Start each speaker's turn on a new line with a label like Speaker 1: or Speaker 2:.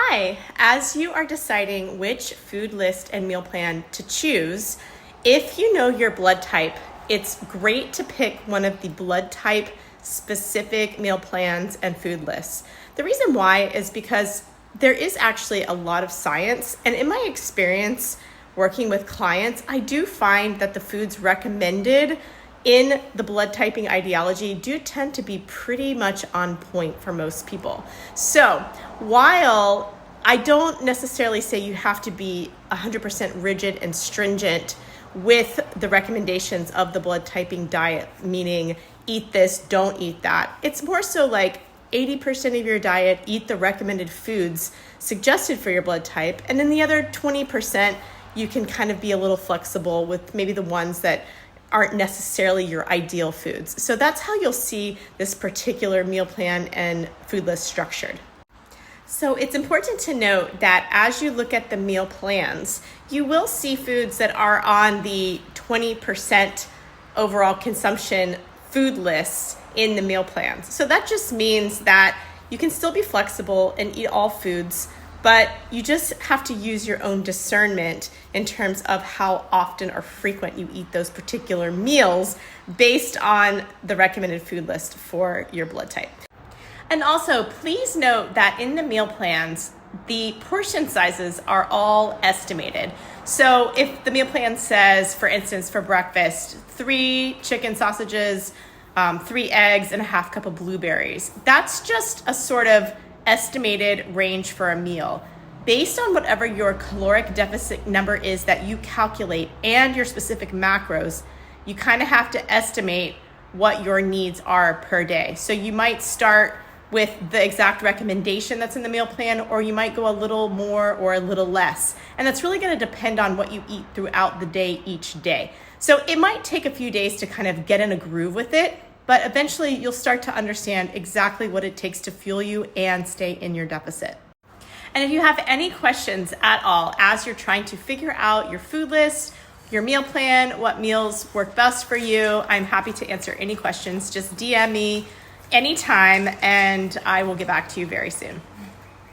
Speaker 1: Hi, as you are deciding which food list and meal plan to choose, if you know your blood type, it's great to pick one of the blood type specific meal plans and food lists. The reason why is because there is actually a lot of science, and in my experience working with clients, I do find that the foods recommended in the blood typing ideology do tend to be pretty much on point for most people. So while I don't necessarily say you have to be 100% rigid and stringent with the recommendations of the blood typing diet, meaning eat this, don't eat that, it's more so like 80% of your diet, eat the recommended foods suggested for your blood type, and then the other 20%, you can kind of be a little flexible with maybe the ones that aren't necessarily your ideal foods. So that's how you'll see this particular meal plan and food list structured. So it's important to note that as you look at the meal plans, you will see foods that are on the 20% overall consumption food list in the meal plans. So that just means that you can still be flexible and eat all foods, but you just have to use your own discernment in terms of how often or frequent you eat those particular meals based on the recommended food list for your blood type. And also, please note that in the meal plans, the portion sizes are all estimated. So if the meal plan says, for instance, for breakfast, 3 chicken sausages, 3 eggs, and a half cup of blueberries, that's just a sort of estimated range for a meal. Based on whatever your caloric deficit number is that you calculate and your specific macros, you kind of have to estimate what your needs are per day. So you might start with the exact recommendation that's in the meal plan, or you might go a little more or a little less. And that's really going to depend on what you eat throughout the day each day. So it might take a few days to kind of get in a groove with it, but eventually you'll start to understand exactly what it takes to fuel you and stay in your deficit. And if you have any questions at all as you're trying to figure out your food list, your meal plan, what meals work best for you, I'm happy to answer any questions. Just DM me anytime and I will get back to you very soon.